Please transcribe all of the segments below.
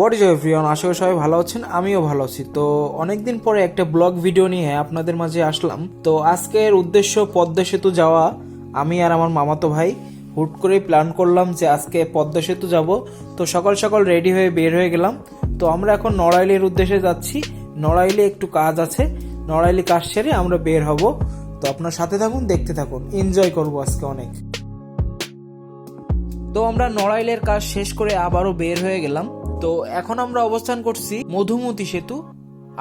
What is everyone, আশা করি সবাই ভালো আছেন, আমিও ভালো আছি। তো অনেকদিন পরে একটা ব্লগ ভিডিও নিয়ে আপনাদের মাঝে আসলাম। তো আজকের উদ্দেশ্য পদ্মা সেতু যাওয়া। আমি আর আমার মামাতো ভাই হুট করে প্ল্যান করলাম যে আজকে পদ্মা সেতু যাব। তো সকাল সকাল রেডি হয়ে বের হয়ে গেলাম। তো আমরা এখন নড়াইলের উদ্দেশ্যে যাচ্ছি। নড়াইলে একটু কাজ আছে, নড়াইলে কাজ সেরে আমরা বের হব। তো আপনার সাথে থাকুন, দেখতে থাকুন, এনজয় করবো আজকে অনেক। তো আমরা নড়াইলের কাজ শেষ করে আবারও বের হয়ে গেলাম। তো এখন আমরা অবস্থান করছি মধুমতি সেতু,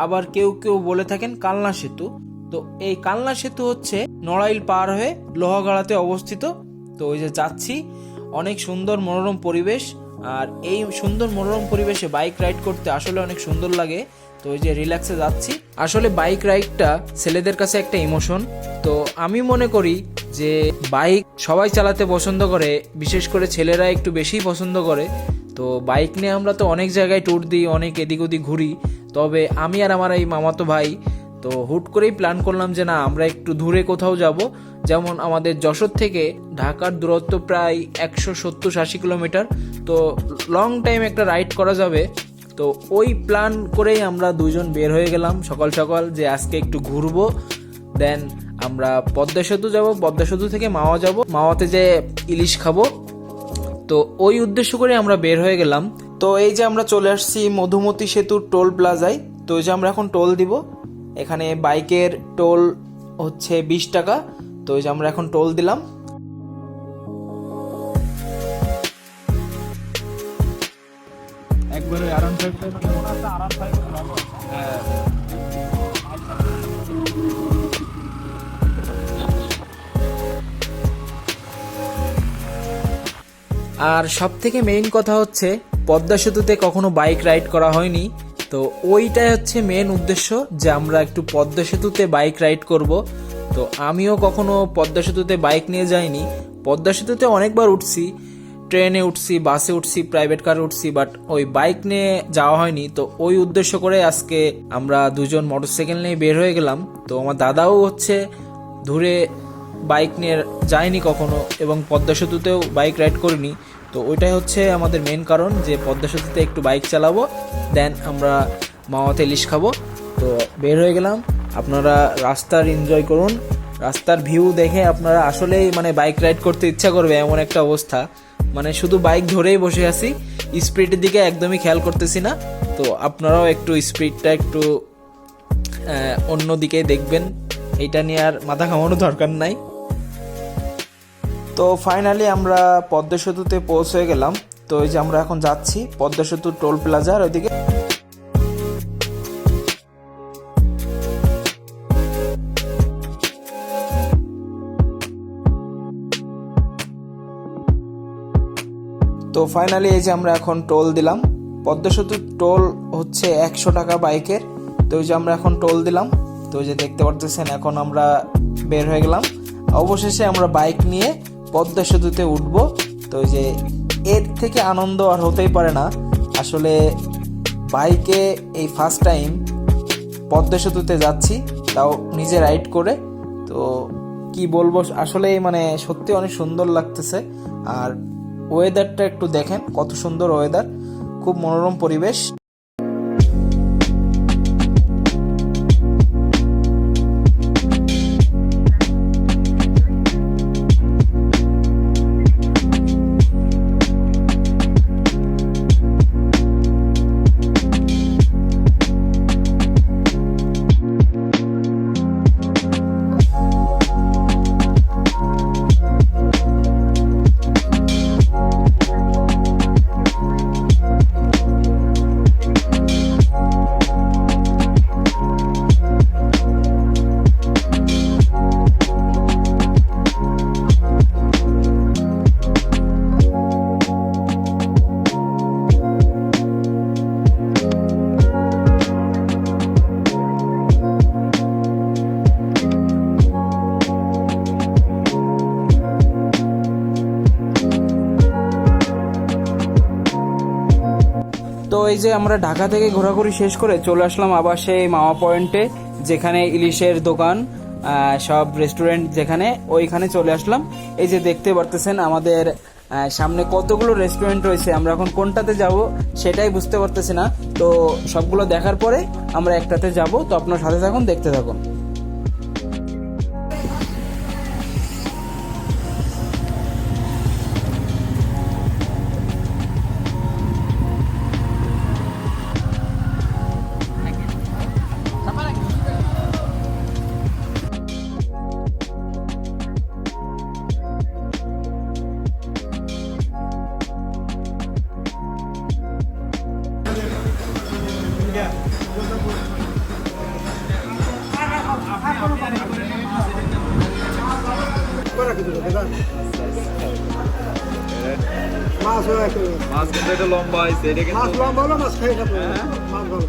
আবার কেউ কেউ বলে থাকেন কালনা সেতু। তো এই কালনা সেতু হচ্ছে নড়াইল পার হয়ে লোহাগাড়াতে অবস্থিত। তো ওই যে যাচ্ছি, অনেক সুন্দর মনোরম পরিবেশ। আর এই সুন্দর মনোরম পরিবেশে বাইক রাইড করতে আসলে অনেক সুন্দর লাগে। তো ওই যে রিল্যাক্সে যাচ্ছি। আসলে বাইক রাইডটা ছেলেদের কাছে একটা ইমোশন। তো আমি মনে করি যে বাইক সবাই চালাতে পছন্দ করে, বিশেষ করে ছেলেরা একটু বেশিই পছন্দ করে। তো বাইক নিয়ে আমরা তো অনেক জায়গায় ট্যুর দিই, অনেক এদিক ওদিক ঘুরি। তবে আমি আর আমার এই মামাতো ভাই তো হুট করেই প্ল্যান করলাম যে না, আমরা একটু দূরে কোথাও যাব। যেমন আমাদের যশোর থেকে ঢাকার দূরত্ব প্রায় 170-80 কিলোমিটার। তো লং টাইম একটা রাইড করা যাবে। তো ওই প্ল্যান করেই আমরা দুজন বের হয়ে গেলাম সকাল সকাল, যে আজকে একটু ঘুরবো। দেন আমরা পদ্মা সেতু যাব, পদ্মা সেতু থেকে মাওয়া যাব, মাওয়াতে যে ইলিশ খাবো। তো ওই উদ্দেশ্য করে আমরা বের হয়ে গেলাম। তো এই যে আমরা চলে আসছি মধুমতি সেতুর টোল প্লাজায়। তো এই যে আমরা এখন টোল দিব। এখানে বাইকের টোল হচ্ছে 20 টাকা। তো এই যে আমরা এখন টোল দিলাম। একবারে আরাম আর সব থেকে মেইন কথা হচ্ছে পদ্মা সেতুতে কখনো বাইক রাইড করা হয়নি। তো ওইটাই হচ্ছে মেন উদ্দেশ্য, যে আমরা একটু পদ্মা সেতুতে বাইক রাইড করব। তো আমিও কখনো পদ্মা সেতুতে বাইক নিয়ে যাইনি। পদ্মা সেতুতে অনেকবার উঠছি, ট্রেনে উঠছি, বাসে উঠছি, প্রাইভেট কারে উঠছি, বাট ওই বাইক নিয়ে যাওয়া হয়নি। তো ওই উদ্দেশ্য করে আজকে আমরা দুজন মোটরসাইকেল নিয়ে বের হয়ে গেলাম। তো আমার দাদাও হচ্ছে দূরে বাইক নিয়ে যায়নি কখনো, এবং পদ্মা সেতুতেও বাইক রাইড করিনি। তো ওইটাই হচ্ছে আমাদের মেন কারণ, যে পদ্মা সেতুতে একটু বাইক চালাবো, দেন আমরা মাওয়াতে ইলিশ খাবো। তো বের হয়ে গেলাম। আপনারা রাস্তার এনজয় করুন, রাস্তার ভিউ দেখে আপনারা আসলেই মানে বাইক রাইড করতে ইচ্ছা করবে, এমন একটা অবস্থা। মানে শুধু বাইক ধরেই বসে আছি, স্পিডের দিকে একদমই খেয়াল করতেছি না। তো আপনারাও একটু স্পিডটা একটু অন্য দিকে দেখবেন, এইটা নিয়ে আর মাথা ঘামানোর দরকার নাই। তো ফাইনালি আমরা পদ্মা সেতুতে পৌঁছে গেলাম। তো এই যে আমরা এখন যাচ্ছি পদ্মা সেতুর টোল প্লাজার ওইদিকে। তো ফাইনালি এই যে আমরা এখন টোল দিলাম। পদ্মা সেতুর টোল হচ্ছে 100 টাকা বাইকের। তো ওই যে আমরা এখন টোল দিলাম। তো ওই যে দেখতে পারতেছেন, এখন আমরা বের হয়ে গেলাম। অবশেষে আমরা বাইক নিয়ে পদ্মা সেতুতে উঠবো। তো ওই যে এর থেকে আনন্দ আর হতেই পারে না। আসলে বাইকে এই ফার্স্ট টাইম পদ্মা সেতুতে যাচ্ছি, তাও নিজে রাইড করে। তো কি বলবো, আসলে মানে সত্যি অনেক সুন্দর লাগতেছে। আর ওয়েদারটা একটু দেখেন, কত সুন্দর ওয়েদার, খুব মনোরম পরিবেশ। তো এই যে আমরা ঢাকা থেকে ঘোরাঘুরি শেষ করে চলে আসলাম আবার সেই মাওয়া পয়েন্টে, যেখানে ইলিশের দোকান, সব রেস্টুরেন্ট যেখানে, ওইখানে চলে আসলাম। এই যে দেখতে পারতেছেন আমাদের সামনে কতগুলো রেস্টুরেন্ট রয়েছে, আমরা এখন কোনটাতে যাব সেটাই বুঝতে পারতেছি না। তো সবগুলো দেখার পরে আমরা একটাতে যাব। তো আপনার সাথে থাকুন, দেখতে থাকুন। মাছ কিন্তু এটা লম্বা হয়েছে, এটা কিন্তু মাছ লম্বা হলো, মাছ খাই খাবো, মাছ ভালো।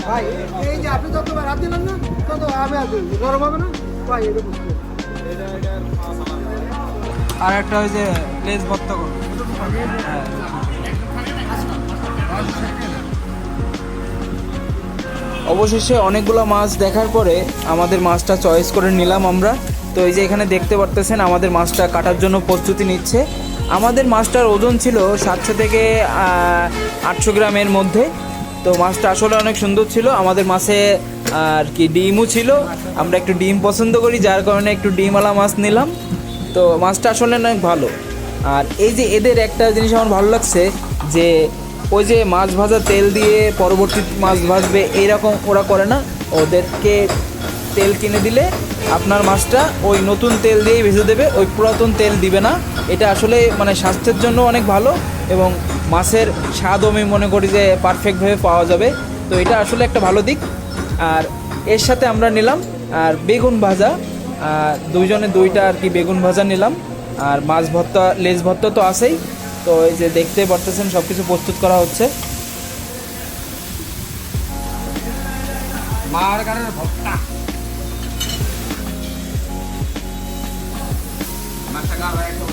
ভাই এই যে আপনি যতবার হাত দিলেন না তত হবে, আছে গরম হবে না ভাই, এটা বুঝতে আর একটা ওই যে লেজ ভর্তা করুন। অবশেষে অনেকগুলো মাছ দেখার পরে আমাদের মাছটা চয়েস করে নিলাম আমরা। তো এই যে এখানে দেখতে পারতেছেন আমাদের মাছটা কাটার জন্য প্রস্তুতি নিচ্ছে। আমাদের মাছটার ওজন ছিল 700 থেকে 800 গ্রামের মধ্যে। তো মাছটা আসলে অনেক সুন্দর ছিল। আমাদের মাছে আর কি ডিমও ছিল, আমরা একটু ডিম পছন্দ করি, যার কারণে একটু ডিমওয়ালা মাছ নিলাম। তো মাছটা আসলে অনেক ভালো। আর এই যে এদের একটা জিনিস আমার ভালো লাগছে, যে ওই যে মাছ ভাজা তেল দিয়ে পরবর্তী মাছ ভাজবে এইরকম ওরা করে না। ওদেরকে তেল কিনে দিলে আপনার মাছটা ওই নতুন তেল দিয়েই ভেজে দেবে, ওই পুরাতন তেল দিবে না। এটা আসলে মানে স্বাস্থ্যের জন্য অনেক ভালো এবং মাছের স্বাদও আমি মনে করি যে পারফেক্টভাবে পাওয়া যাবে। তো এটা আসলে একটা ভালো দিক। আর এর সাথে আমরা নিলাম আর বেগুন ভাজা, দুইজনে দুইটা আর কি বেগুন ভাজা নিলাম। আর মাছ ভর্তা, লেজ ভর্তা তো আছেই। তো এই যে দেখতে পারতেছেন সব কিছু প্রস্তুত করা হচ্ছে। মার কারণে ভক্তা মাছটা কার ভাই একটা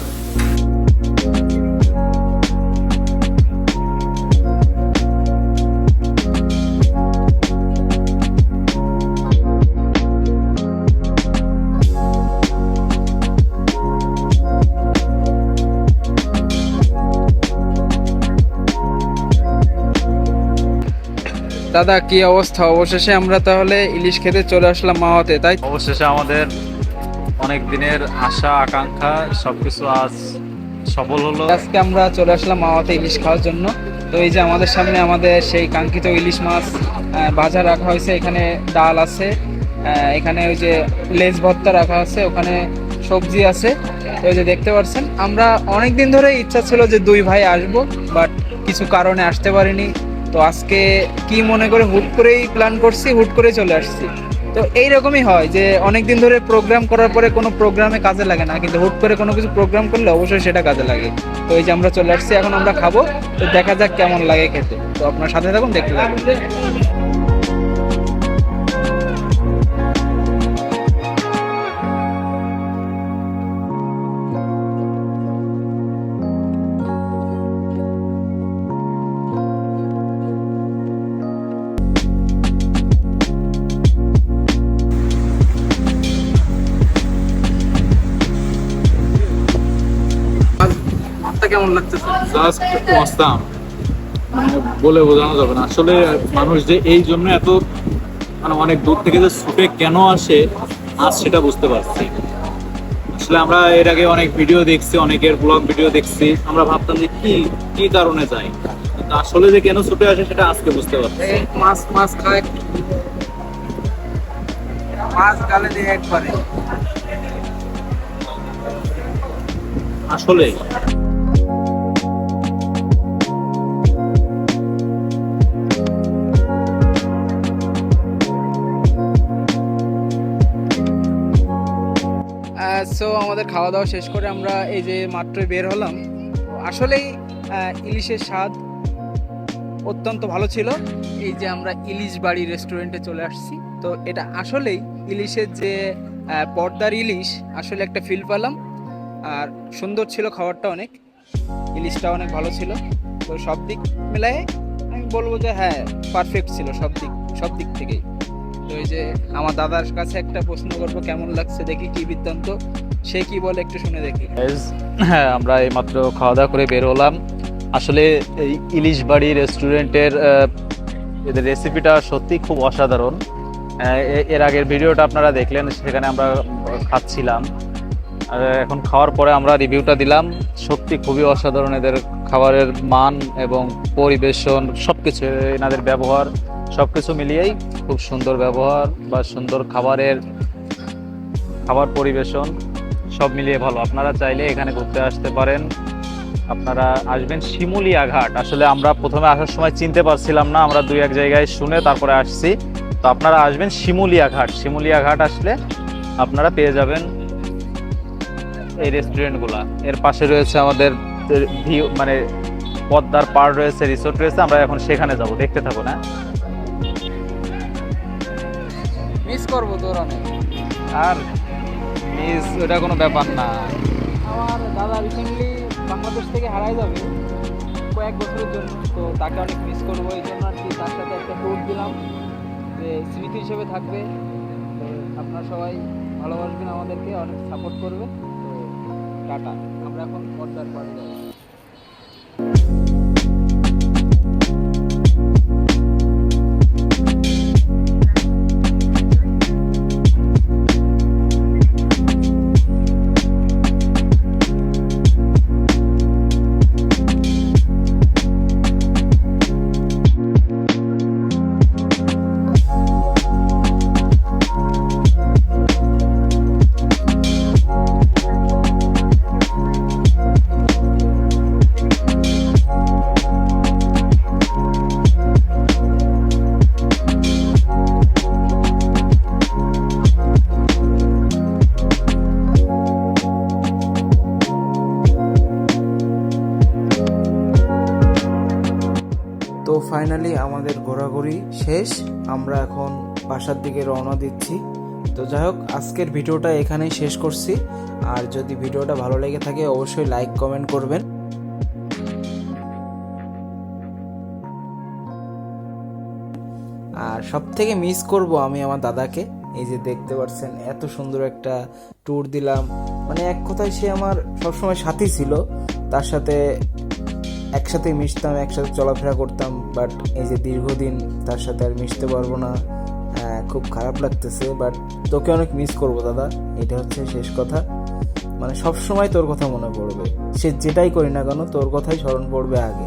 দাদা কি অবস্থা? অবশেষে আমরা তাহলে ইলিশ খেতে চলে আসলাম মাওয়াতে, তাই? অবশেষে আমাদের অনেক দিনের আশা আকাঙ্ক্ষা সবকিছু আজ সফল হলো। আজকে আমরা চলে আসলাম মাওয়াতে ইলিশ খাওয়ার জন্য। তো এই যে আমাদের সামনে আমাদের সেই কাঙ্ক্ষিত ইলিশ মাছ ভাজা রাখা হয়েছে, এখানে ডাল আছে, এখানে ওই যে লেজ ভর্তা রাখা আছে, ওখানে সবজি আছে। তো এই যে দেখতে পাচ্ছেন, আমরা অনেক দিন ধরে ইচ্ছা ছিল যে দুই ভাই আসবো, বাট কিছু কারণে আসতে পারিনি। তো আজকে কি মনে করে হুট করেই প্ল্যান করছি, হুট করে চলে আসছি। তো এইরকমই হয় যে অনেক দিন ধরে প্রোগ্রাম করার পরে কোনো প্রোগ্রামে কাজে লাগে না, কিন্তু হুট করে কোনো কিছু প্রোগ্রাম করলে অবশ্যই সেটা কাজে লাগে। তো এই যে আমরা চলে আসছি, এখন আমরা খাবো। তো দেখা যাক কেমন লাগে খেতে। তো আপনার সাথে থাকুন, দেখতে থাকুন। কেমন লাগতেছে? জাস্ট অসাম, মানে বলে বোঝানো যাবে না। আসলে মানুষ যে এই জন্য এত মানে অনেক দূর থেকে যে ছুটে কেন আসে আজ সেটা বুঝতে পারছি। আসলে আমরা এর আগে অনেক ভিডিও দেখছি, অনেকের ব্লগ ভিডিও দেখছি, আমরা ভাবতাম যে কি কি কারণে যাই, কিন্তু আসলে যে কেন ছুটে আসে সেটা আজকে বুঝতে পারছি। মাছ মাছ খায়, মাছ গালে দিয়ে একবারে আসলে সো আমাদের খাওয়া দাওয়া শেষ করে আমরা এই যে মাত্রই বের হলাম। আসলেই ইলিশের স্বাদ অত্যন্ত ভালো ছিল। এই যে আমরা ইলিশ বাড়ি রেস্টুরেন্টে চলে আসছি। তো এটা আসলেই ইলিশের যে পর্দার ইলিশ, আসলে একটা ফিল পেলাম। আর সুন্দর ছিল খাবারটা, অনেক ইলিশটা অনেক ভালো ছিল। তো সব দিক মিলায়ে আমি বলবো যে হ্যাঁ, পারফেক্ট ছিল সব দিক থেকেই। তো এই যে আমার দাদার কাছে একটা প্রশ্ন করবো, কেমন লাগছে দেখি কি বৃত্তান্ত। সে কি বলে একটু শুনে দেখি। হ্যাঁ, আমরা এইমাত্র খাওয়া দাওয়া করে বের হলাম। আসলে এই ইলিশ বাড়ি রেস্টুরেন্টের এদের রেসিপিটা সত্যি খুব অসাধারণ। এর আগের ভিডিওটা আপনারা দেখলেন, সেখানে আমরা খাচ্ছিলাম। আর এখন খাওয়ার পরে আমরা রিভিউটা দিলাম। সত্যি খুবই অসাধারণ এদের খাবারের মান এবং পরিবেশন, সব কিছু, এনাদের ব্যবহার সব কিছু মিলিয়েই খুব সুন্দর ব্যবহার বা সুন্দর খাবার পরিবেশন সব মিলিয়ে ভালো। আপনারা চাইলে এখানে ঘুরতে আসতে পারেন। আপনারা আসবেন শিমুলিয়া ঘাট। আসলে আমরা প্রথমে আসার সময় চিনতে পারছিলাম না, আমরা 2-1 জায়গায় শুনে তারপরে আসছি। তো আপনারা আসবেন শিমুলিয়া ঘাট। শিমুলিয়া ঘাট আসলে আপনারা পেয়ে যাবেন এই রেস্টুরেন্টগুলা। এর পাশে রয়েছে আমাদের ভিউ, মানে পদ্মার পাড় রয়েছে, রিসোর্ট রয়েছে। আমরা এখন সেখানে যাব, দেখতে থাকো না। মিস করবো তোর অনেক। আর মিস ওটা কোনো ব্যাপার না। আমার দাদা রিসেন্টলি বাংলাদেশ থেকে হারাই যাবে কয়েক বছরের জন্য, তো তাকে অনেক মিস করবো। এই জন্য আর কি তার সাথে একটা ট্যুর দিলাম, যে স্মৃতি হিসেবে থাকবে। তো আপনারা সবাই ভালোবাসবেন, আমাদেরকে অনেক সাপোর্ট করবে। তো টাটা, আমরা এখন পর্দার পাড়ে যাবো। তো ফাইনালি আমাদের ঘোরাঘুরি শেষ, আমরা এখন বাসার দিকে রওনা দিচ্ছি। তো যাই হোক, আজকের ভিডিওটা এখানেই শেষ করছি। আর যদি ভিডিওটা ভালো লেগে থাকে অবশ্যই লাইক কমেন্ট করবেন। আর সব থেকে মিস করব আমি আমার দাদাকে। এই যে দেখতে পাচ্ছেন এত সুন্দর একটা ট্যুর দিলাম, মানে এক কথায় সে আমার সবসময় সাথী ছিল। তার সাথে একসাথে মিশতাম, একসাথে চলাফেরা করতাম, বাট এই যে দীর্ঘদিন তার সাথে আর মিশতে পারবো না, খুব খারাপ লাগতেছে। বাট তোকে অনেক মিস করব দাদা, এটা হচ্ছে শেষ কথা। মানে সব সময় তোর কথা মনে পড়বে, সে যেটাই করি না কেন তোর কথাই স্মরণ পড়বে আগে।